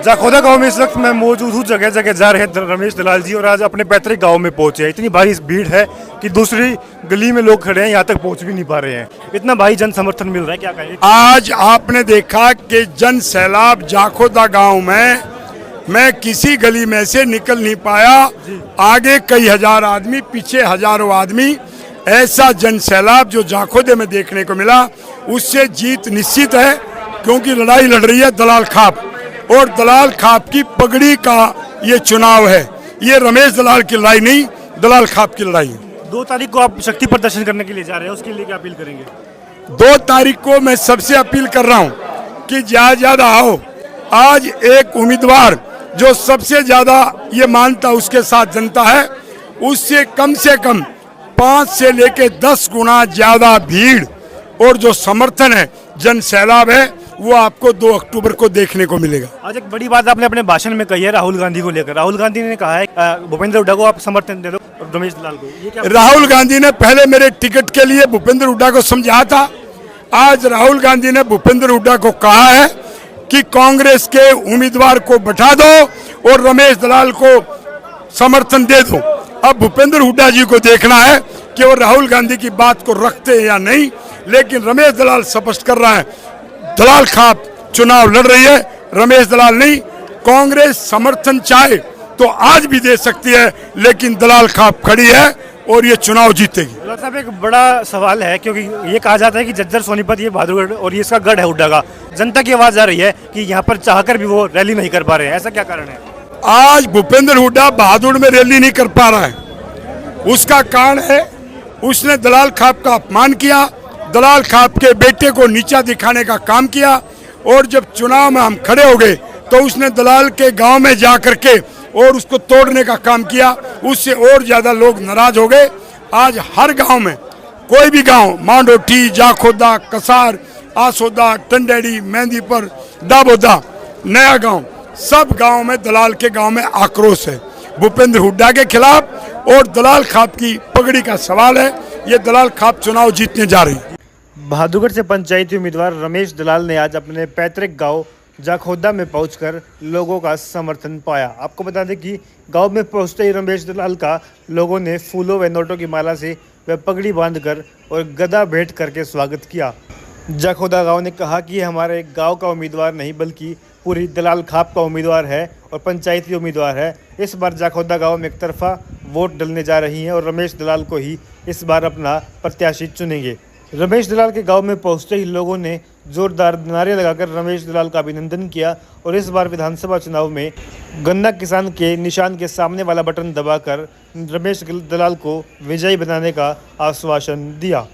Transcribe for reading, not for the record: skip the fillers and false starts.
जाखोदा गांव में इस वक्त मैं मौजूद हूँ। जगह जगह जा रहे हैं रमेश दलाल जी और आज अपने पैतृक गांव में पहुंचे हैं। इतनी भारी भीड़ है कि दूसरी गली में लोग खड़े हैं, यहाँ तक पहुंच भी नहीं पा रहे हैं। इतना भारी जन समर्थन मिल रहा है, क्या कहेंगे? आज आपने देखा कि जन सैलाब जाखोदा गांव में, मैं किसी गली में से निकल नहीं पाया। आगे कई हजार आदमी, पीछे हजारों आदमी। ऐसा जन सैलाब जो जाखोदे में देखने को मिला, उससे जीत निश्चित है, क्योंकि लड़ाई लड़ रही है दलाल खाप, और दलाल खाप की पगड़ी का ये चुनाव है। ये रमेश दलाल की लड़ाई नहीं, दलाल खाप की लड़ाई है। 2 तारीख को आप शक्ति प्रदर्शन करने के लिए जा रहे हैं, उसके लिए क्या अपील करेंगे? 2 तारीख को मैं सबसे अपील कर रहा हूँ कि ज्यादा आओ। आज एक उम्मीदवार जो सबसे ज्यादा ये मानता उसके साथ जनता है, उससे कम 5 से लेके 10 गुना ज्यादा भीड़ और जो समर्थन है, जन सैलाब है, वो आपको 2 अक्टूबर को देखने को मिलेगा। आज एक बड़ी बात आपने अपने भाषण में कही है राहुल गांधी को लेकर। राहुल गांधी ने कहा है भूपेंद्र हुड्डा को आप समर्थन दे दो और रमेश दलाल को। ये क्या? राहुल गांधी ने पहले मेरे टिकट के लिए भूपेंद्र हुड्डा को समझाया था। आज राहुल गांधी ने भूपेंद्र हुड्डा को कहा है कि कांग्रेस के उम्मीदवार को बैठा दो और रमेश दलाल को समर्थन दे दो। अब भूपेंद्र हुड्डा जी को देखना है कि वो राहुल गांधी की बात को रखते हैं या नहीं, लेकिन रमेश दलाल स्पष्ट कर रहा है, दलाल खाप चुनाव लड़ रही है, रमेश दलाल नहीं। कांग्रेस समर्थन चाहे तो आज भी दे सकती है, लेकिन दलाल खाप खड़ी है और ये चुनाव जीतेगी। दलाल साहब, एक बड़ा सवाल है, क्योंकि ये कहा जाता है कि झज्जर, सोनीपत, ये बहादुरगढ़ और ये इसका गढ़ है हुड्डा का। जनता की आवाज आ रही है कि यहाँ पर चाहकर भी वो रैली नहीं कर पा रहे हैं, ऐसा क्या कारण है? आज भूपेंद्र हुड्डा बहादुर में रैली नहीं कर पा रहा है, उसका कारण है उसने दलाल खाप का अपमान किया, दलाल खाप के बेटे को नीचा दिखाने का काम किया, और जब चुनाव में हम खड़े हो गए तो उसने दलाल के गांव में जा करके और उसको तोड़ने का काम किया। उससे और ज्यादा लोग नाराज हो गए। आज हर गांव में, कोई भी गांव, मांडोठी, जाखोदा, कसार, आसोदा, टंडेड़ी, मेहंदीपुर, दाबोदा, नया गांव, सब गांव में दलाल के गांव में आक्रोश है भूपेंद्र हुड्डा के खिलाफ, और दलाल खाप की पगड़ी का सवाल है। ये दलाल खाप चुनाव जीतने जा रही है। बहादुरगढ़ से पंचायती उम्मीदवार रमेश दलाल ने आज अपने पैतृक गांव जाखोदा में पहुंचकर लोगों का समर्थन पाया। आपको बता दें कि गांव में पहुंचते ही रमेश दलाल का लोगों ने फूलों व नोटों की माला से व पगड़ी बांधकर और गदा भेंट करके स्वागत किया। जाखोदा गांव ने कहा कि हमारे गांव का उम्मीदवार नहीं, बल्कि पूरी दलाल खाप का उम्मीदवार है और पंचायती उम्मीदवार है। इस बार जाखोदा गांव में एक तरफा वोट डलने जा रही हैं और रमेश दलाल को ही इस बार अपना प्रत्याशी चुनेंगे। रमेश दलाल के गांव में पहुंचते ही लोगों ने जोरदार नारे लगाकर रमेश दलाल का अभिनंदन किया और इस बार विधानसभा चुनाव में गन्ना किसान के निशान के सामने वाला बटन दबाकर रमेश दलाल को विजयी बनाने का आश्वासन दिया।